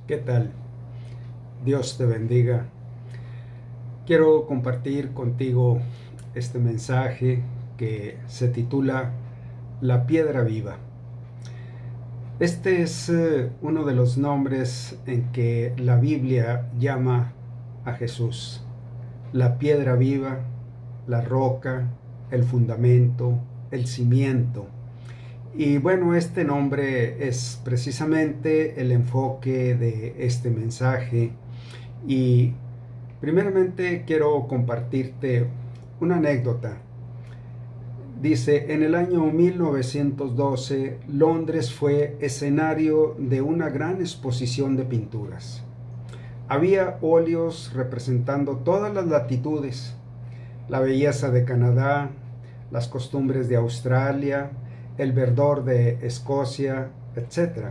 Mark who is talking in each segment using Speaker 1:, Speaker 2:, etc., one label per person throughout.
Speaker 1: ¿Qué tal? Dios te bendiga. Quiero compartir contigo este mensaje que se titula La piedra viva. Este es uno de los nombres en que la Biblia llama a Jesús. La piedra viva, la roca, el fundamento, el cimiento. Y bueno, este nombre es precisamente el enfoque de este mensaje. Y primeramente quiero compartirte una anécdota. Dice, en el año 1912, Londres fue escenario de una gran exposición de pinturas. Había óleos representando todas las latitudes, la belleza de Canadá, las costumbres de Australia, el verdor de Escocia, etc.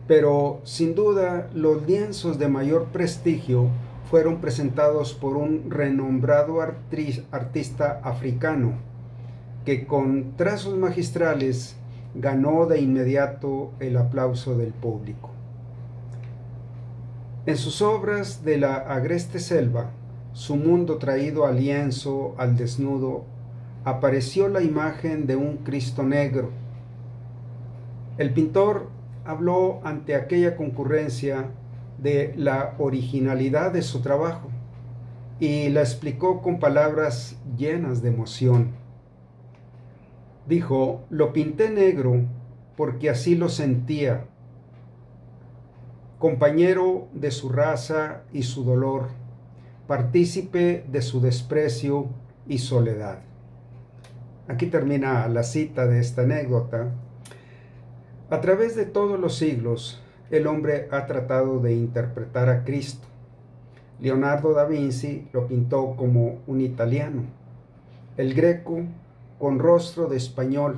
Speaker 1: Pero sin duda los lienzos de mayor prestigio fueron presentados por un renombrado artista africano que con trazos magistrales ganó de inmediato el aplauso del público. En sus obras de la agreste selva, su mundo traído al lienzo, al desnudo, apareció la imagen de un Cristo negro. El pintor habló ante aquella concurrencia de la originalidad de su trabajo y la explicó con palabras llenas de emoción. Dijo, lo pinté negro porque así lo sentía, compañero de su raza y su dolor, partícipe de su desprecio y soledad. Aquí termina la cita de esta anécdota. A través de todos los siglos, el hombre ha tratado de interpretar a Cristo. Leonardo da Vinci lo pintó como un italiano, el Greco con rostro de español,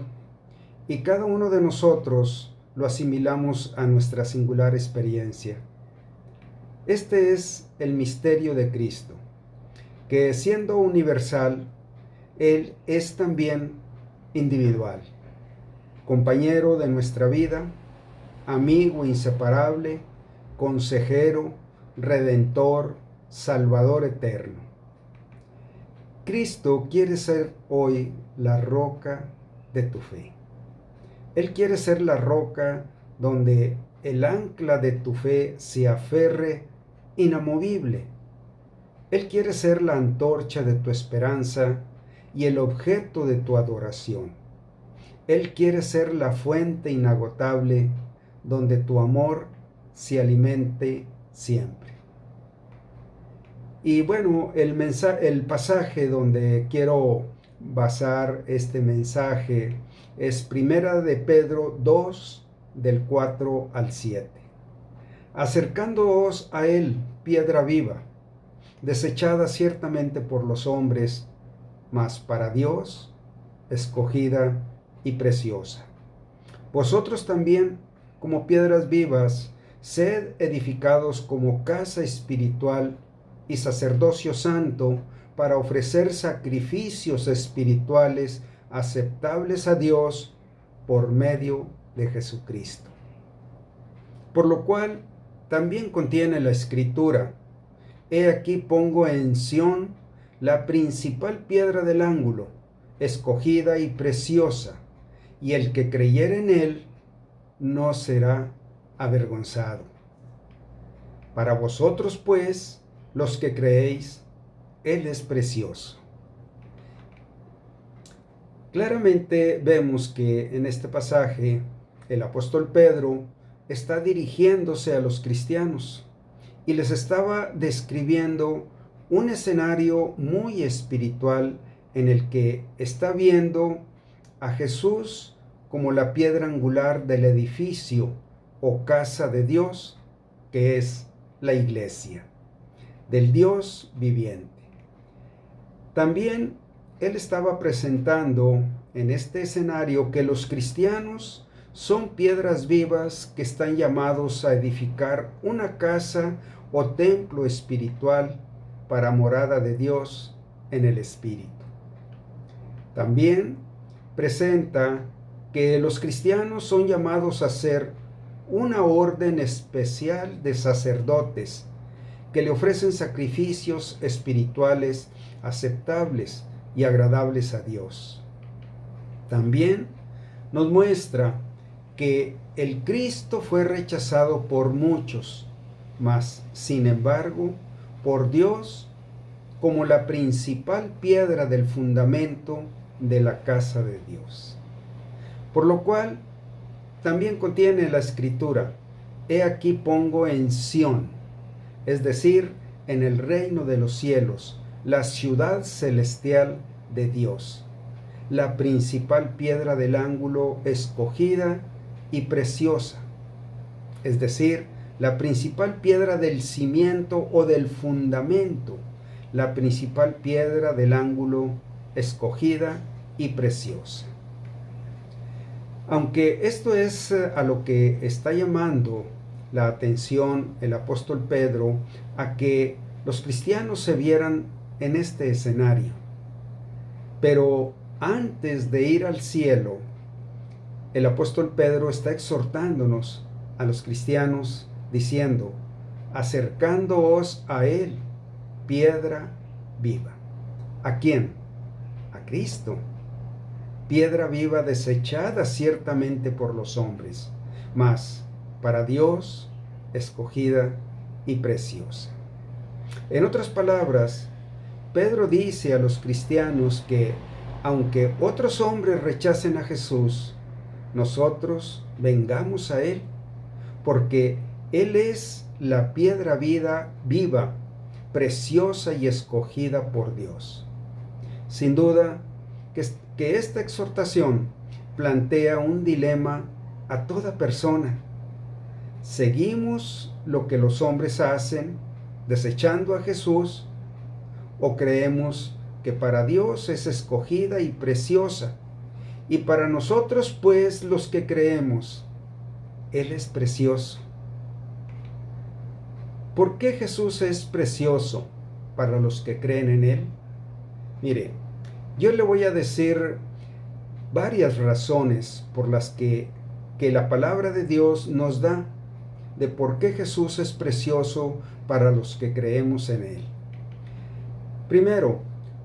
Speaker 1: y cada uno de nosotros lo asimilamos a nuestra singular experiencia. Este es el misterio de Cristo, que siendo universal, Él es también individual, compañero de nuestra vida, amigo inseparable, consejero, redentor, salvador eterno. Cristo quiere ser hoy la roca de tu fe. Él quiere ser la roca donde el ancla de tu fe se aferre inamovible. Él quiere ser la antorcha de tu esperanza y el objeto de tu adoración. Él quiere ser la fuente inagotable donde tu amor se alimente siempre. Y bueno, el pasaje donde quiero basar este mensaje es Primera de Pedro 2, del 4 al 7. Acercándoos a él, piedra viva, desechada ciertamente por los hombres, mas para Dios, escogida y preciosa. Vosotros también, como piedras vivas, sed edificados como casa espiritual y sacerdocio santo para ofrecer sacrificios espirituales aceptables a Dios por medio de Jesucristo. Por lo cual también contiene la Escritura: He aquí pongo en Sión la principal piedra del ángulo, escogida y preciosa, y el que creyere en él no será avergonzado. Para vosotros, pues, los que creéis, Él es precioso. Claramente vemos que en este pasaje el apóstol Pedro está dirigiéndose a los cristianos y les estaba describiendo un escenario muy espiritual en el que está viendo a Jesús como la piedra angular del edificio o casa de Dios, que es la iglesia, del Dios viviente. También él estaba presentando en este escenario que los cristianos son piedras vivas que están llamados a edificar una casa o templo espiritual para morada de Dios en el Espíritu. También presenta que los cristianos son llamados a ser una orden especial de sacerdotes que le ofrecen sacrificios espirituales aceptables y agradables a Dios. También nos muestra que el Cristo fue rechazado por muchos, mas, sin embargo, por Dios como la principal piedra del fundamento de la casa de Dios. Por lo cual, también contiene la escritura: he aquí pongo en Sión, es decir, en el reino de los cielos, la ciudad celestial de Dios, la principal piedra del ángulo, escogida y preciosa, es decir, la principal piedra del cimiento o del fundamento, la principal piedra del ángulo, escogida y preciosa. Aunque esto es a lo que está llamando la atención el apóstol Pedro, a que los cristianos se vieran en este escenario. Pero antes de ir al cielo, el apóstol Pedro está exhortándonos a los cristianos diciendo: acercándoos a Él, piedra viva. ¿A quién? A Cristo. Piedra viva desechada ciertamente por los hombres, mas para Dios escogida y preciosa. En otras palabras, Pedro dice a los cristianos que aunque otros hombres rechacen a Jesús, nosotros vengamos a Él, porque Él es la piedra viva, preciosa y escogida por Dios. Sin duda que esta exhortación plantea un dilema a toda persona. ¿Seguimos lo que los hombres hacen, desechando a Jesús, o creemos que para Dios es escogida y preciosa, y para nosotros, pues, los que creemos, Él es precioso? ¿Por qué Jesús es precioso para los que creen en Él? Mire, yo le voy a decir varias razones por las que la palabra de Dios nos da de por qué Jesús es precioso para los que creemos en Él. Primero,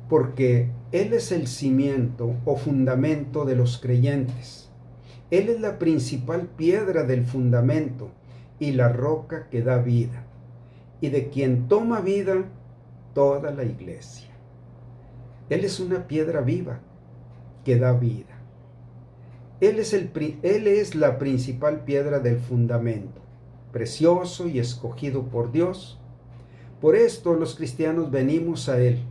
Speaker 1: porque Él es el cimiento o fundamento de los creyentes. Él es la principal piedra del fundamento y la roca que da vida, y de quien toma vida toda la iglesia. Él es una piedra viva que da vida. Él es la principal piedra del fundamento, precioso y escogido por Dios. Por esto los cristianos venimos a Él,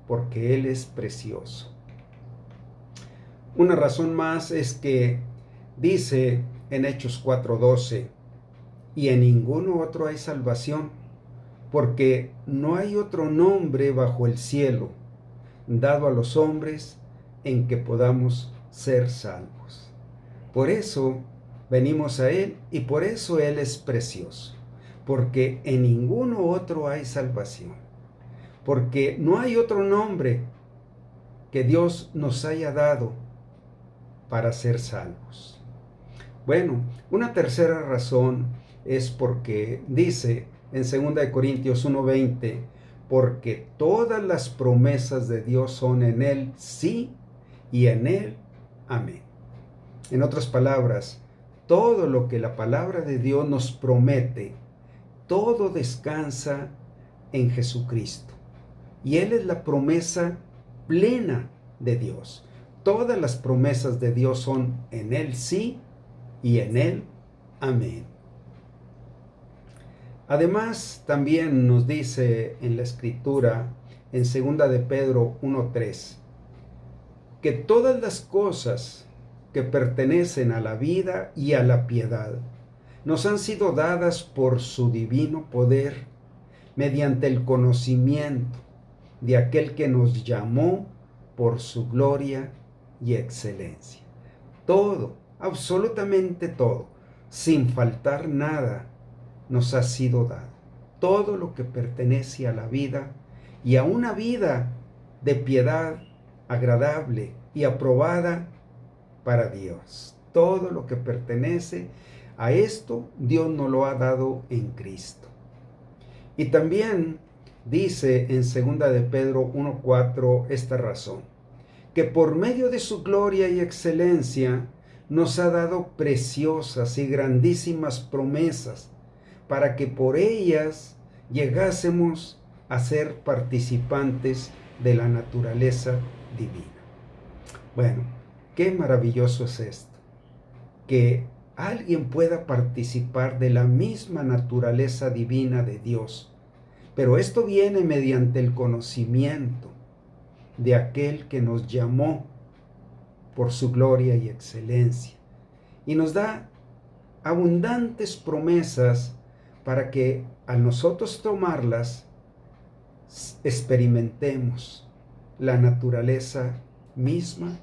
Speaker 1: porque Él es precioso. Una razón más es que dice en Hechos 4:12, y en ninguno otro hay salvación, porque no hay otro nombre bajo el cielo dado a los hombres en que podamos ser salvos. Por eso venimos a Él y por eso Él es precioso, porque en ninguno otro hay salvación, porque no hay otro nombre que Dios nos haya dado para ser salvos. Bueno, una tercera razón es porque dice en 2 Corintios 1:20, porque todas las promesas de Dios son en Él sí y en Él amén. En otras palabras, todo lo que la palabra de Dios nos promete, todo descansa en Jesucristo. Y Él es la promesa plena de Dios. Todas las promesas de Dios son en Él sí y en Él amén. Además, también nos dice en la Escritura, en 2 de Pedro 1:3, que todas las cosas que pertenecen a la vida y a la piedad nos han sido dadas por su divino poder, mediante el conocimiento de aquel que nos llamó por su gloria y excelencia. Todo, absolutamente todo, sin faltar nada, nos ha sido dado. Todo lo que pertenece a la vida y a una vida de piedad agradable y aprobada para Dios. Todo lo que pertenece A esto Dios nos lo ha dado en Cristo. Y también dice en 2 de Pedro 1:4 esta razón, que por medio de su gloria y excelencia nos ha dado preciosas y grandísimas promesas, para que por ellas llegásemos a ser participantes de la naturaleza divina. Bueno, qué maravilloso es esto, que alguien pueda participar de la misma naturaleza divina de Dios, pero esto viene mediante el conocimiento de aquel que nos llamó por su gloria y excelencia, y nos da abundantes promesas para que al nosotros tomarlas experimentemos la naturaleza misma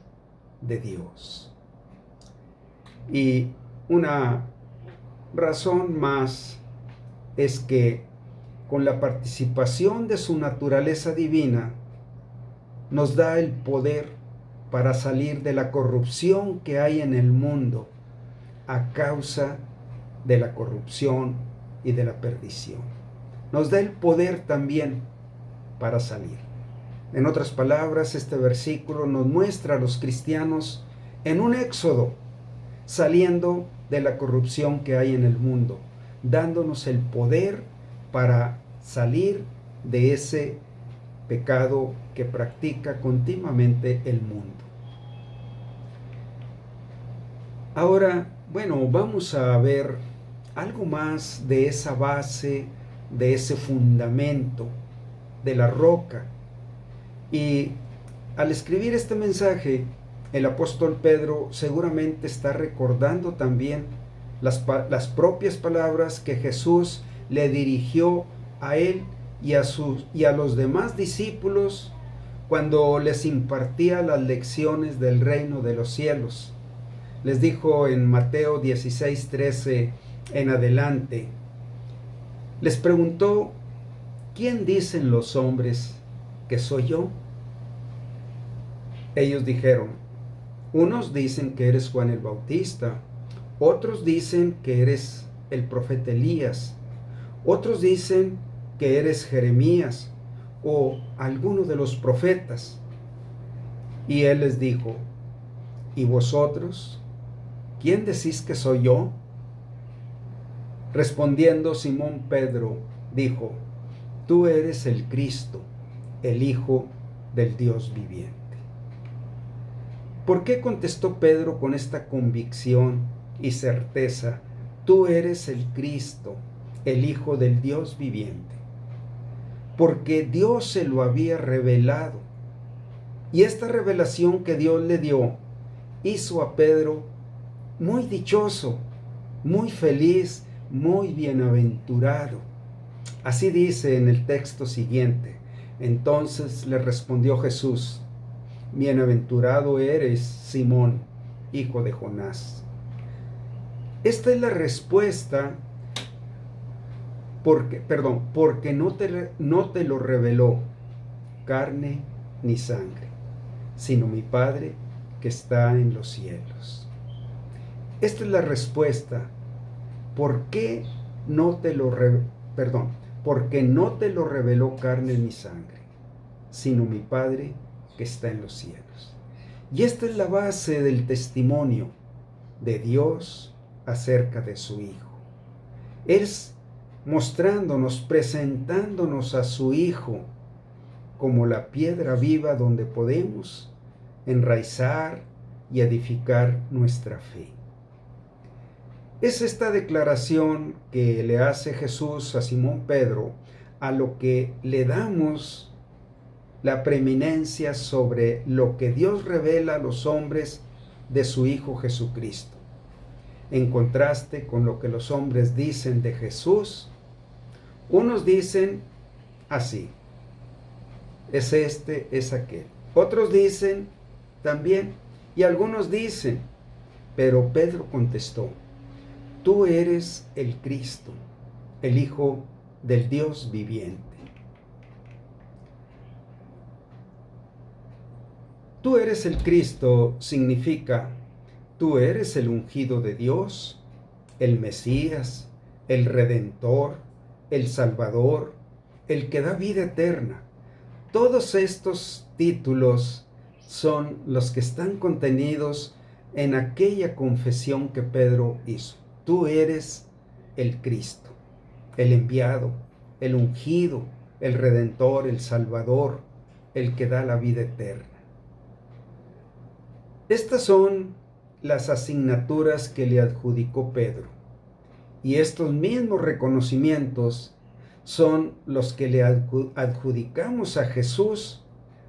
Speaker 1: de Dios. Y una razón más es que con la participación de su naturaleza divina nos da el poder para salir de la corrupción que hay en el mundo a causa de la corrupción y de la perdición. Nos da el poder también para salir. En otras palabras, este versículo nos muestra a los cristianos en un éxodo, saliendo de la corrupción que hay en el mundo, dándonos el poder para salir de ese pecado que practica continuamente el mundo. Ahora, bueno, vamos a ver algo más de esa base, de ese fundamento, de la roca. Y al escribir este mensaje, el apóstol Pedro seguramente está recordando también las propias palabras que Jesús le dirigió a él y a los demás discípulos cuando les impartía las lecciones del reino de los cielos. Les dijo en Mateo 16:13 en adelante, les preguntó, ¿quién dicen los hombres que soy yo? Ellos dijeron, unos dicen que eres Juan el Bautista, otros dicen que eres el profeta Elías, otros dicen que eres Jeremías o alguno de los profetas. Y él les dijo, ¿y vosotros? ¿Quién decís que soy yo? Respondiendo Simón Pedro, dijo, tú eres el Cristo, el Hijo del Dios viviente. ¿Por qué contestó Pedro con esta convicción y certeza? Tú eres el Cristo, el Hijo del Dios viviente. Porque Dios se lo había revelado. Y esta revelación que Dios le dio hizo a Pedro muy dichoso, muy feliz, muy bienaventurado. Así dice en el texto siguiente. Entonces le respondió Jesús, bienaventurado eres, Simón, hijo de Jonás. Esta es la respuesta porque no te lo reveló carne ni sangre, sino mi Padre que está en los cielos. Esta es la respuesta. Porque no te lo reveló carne ni sangre, sino mi Padre que está en los cielos. Y esta es la base del testimonio de Dios acerca de su Hijo. Es mostrándonos, presentándonos a su Hijo como la piedra viva donde podemos enraizar y edificar nuestra fe. Es esta declaración que le hace Jesús a Simón Pedro, a lo que le damos la preeminencia sobre lo que Dios revela a los hombres de su Hijo Jesucristo. En contraste con lo que los hombres dicen de Jesús, unos dicen así, es este, es aquel. Otros dicen también, y algunos dicen, pero Pedro contestó, tú eres el Cristo, el Hijo del Dios viviente. Tú eres el Cristo significa, tú eres el ungido de Dios, el Mesías, el Redentor, el Salvador, el que da vida eterna. Todos estos títulos son los que están contenidos en aquella confesión que Pedro hizo. Tú eres el Cristo, el enviado, el ungido, el Redentor, el Salvador, el que da la vida eterna. Estas son las asignaturas que le adjudicó Pedro. Y estos mismos reconocimientos son los que le adjudicamos a Jesús,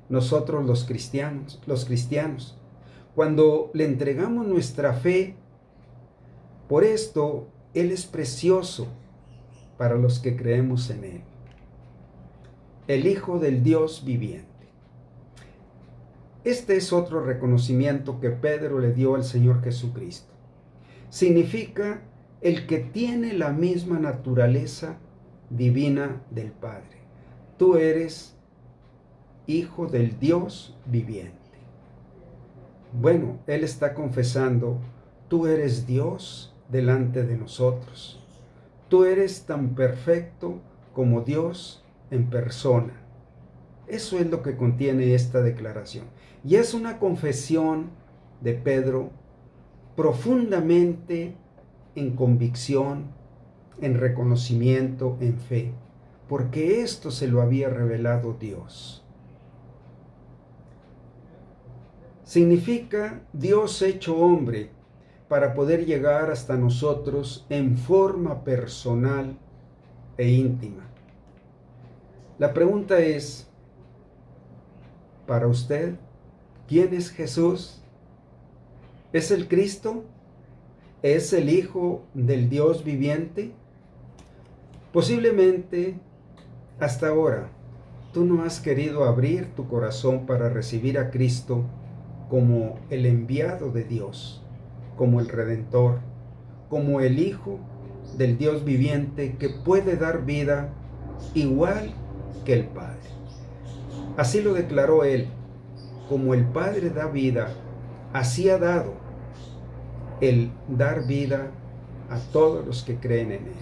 Speaker 1: nosotros los cristianos, cuando le entregamos nuestra fe. Por esto, Él es precioso para los que creemos en Él. El Hijo del Dios viviente. Este es otro reconocimiento que Pedro le dio al Señor Jesucristo. Significa el que tiene la misma naturaleza divina del Padre. Tú eres Hijo del Dios viviente. Bueno, Él está confesando, tú eres Dios delante de nosotros. Tú eres tan perfecto como Dios en persona. Eso es lo que contiene esta declaración. Y es una confesión de Pedro profundamente en convicción, en reconocimiento, en fe, porque esto se lo había revelado Dios. Significa Dios hecho hombre para poder llegar hasta nosotros en forma personal e íntima. La pregunta es, para usted, ¿quién es Jesús? ¿Es el Cristo? ¿Es el Hijo del Dios viviente? Posiblemente, hasta ahora, tú no has querido abrir tu corazón para recibir a Cristo como el enviado de Dios, como el Redentor, como el Hijo del Dios viviente que puede dar vida igual que el Padre. Así lo declaró Él, como el Padre da vida, así ha dado el dar vida a todos los que creen en Él.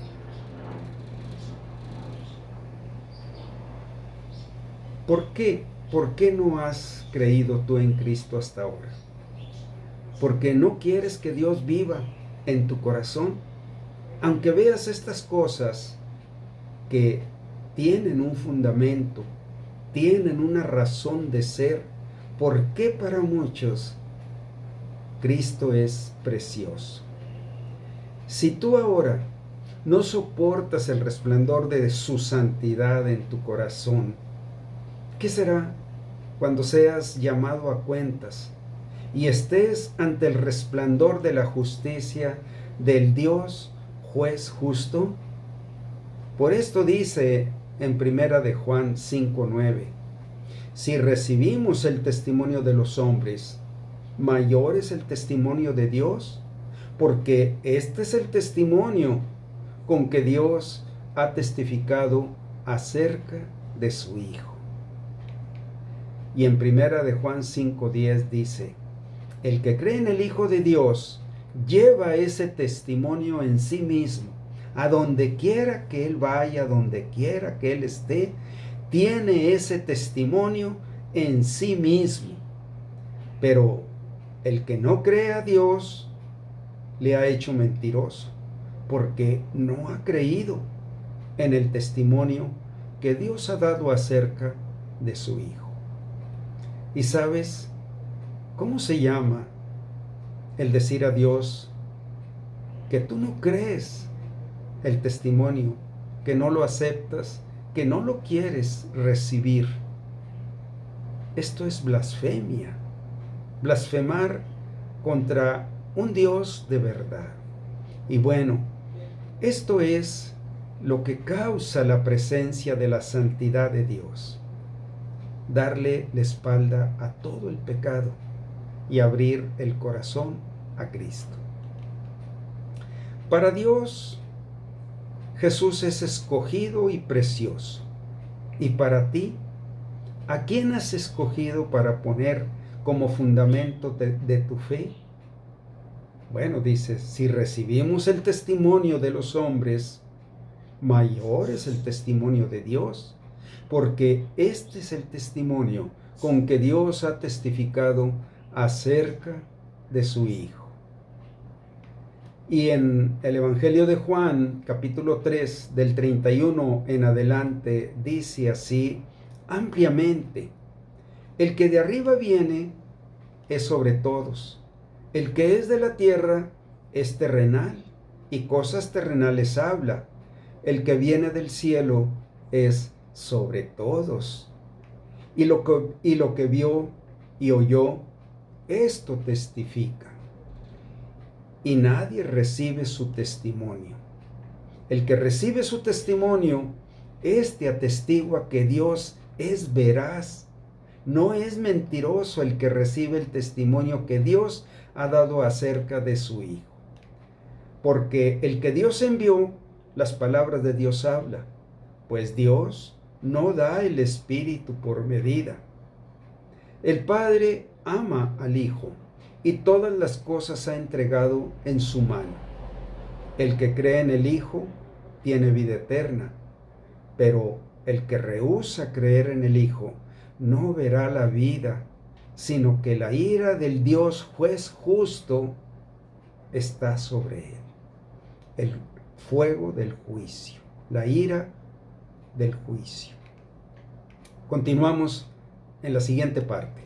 Speaker 1: ¿Por qué? ¿Por qué no has creído tú en Cristo hasta ahora? ¿Porque no quieres que Dios viva en tu corazón? Aunque veas estas cosas que tienen un fundamento, tienen una razón de ser, ¿por qué para muchos Cristo es precioso? Si tú ahora no soportas el resplandor de su santidad en tu corazón, ¿qué será cuando seas llamado a cuentas y estés ante el resplandor de la justicia del Dios juez justo? Por esto dice en 1 de Juan 5:9, si recibimos el testimonio de los hombres, mayor es el testimonio de Dios, porque este es el testimonio con que Dios ha testificado acerca de su Hijo. Y en 1 de Juan 5:10 dice, el que cree en el Hijo de Dios lleva ese testimonio en sí mismo. A donde quiera que Él vaya, donde quiera que Él esté, tiene ese testimonio en sí mismo. Pero el que no cree a Dios le ha hecho mentiroso, porque no ha creído en el testimonio que Dios ha dado acerca de su Hijo. ¿Y sabes cómo se llama el decir a Dios que tú no crees el testimonio, que no lo aceptas, que no lo quieres recibir? Esto es blasfemia, blasfemar contra un Dios de verdad. Y bueno, esto es lo que causa la presencia de la santidad de Dios. Darle la espalda a todo el pecado y abrir el corazón a Cristo. Para Dios, Jesús es escogido y precioso. Y para ti, ¿a quién has escogido para poner como fundamento de tu fe? Bueno, dice, si recibimos el testimonio de los hombres, mayor es el testimonio de Dios, porque este es el testimonio con que Dios ha testificado acerca de su Hijo. Y en el Evangelio de Juan, capítulo 3, del 31 en adelante, dice así ampliamente: el que de arriba viene es sobre todos. El que es de la tierra es terrenal, y cosas terrenales habla. El que viene del cielo es sobre todos. Y lo que vio y oyó, esto testifica. Y nadie recibe su testimonio. El que recibe su testimonio, este atestigua que Dios es veraz. No es mentiroso el que recibe el testimonio que Dios ha dado acerca de su Hijo. Porque el que Dios envió, las palabras de Dios habla, pues Dios no da el Espíritu por medida. El Padre ama al Hijo y todas las cosas ha entregado en su mano. El que cree en el Hijo tiene vida eterna, pero el que rehúsa creer en el Hijo no verá la vida, sino que la ira del Dios juez justo está sobre él. El fuego del juicio, la ira del juicio. Continuamos en la siguiente parte.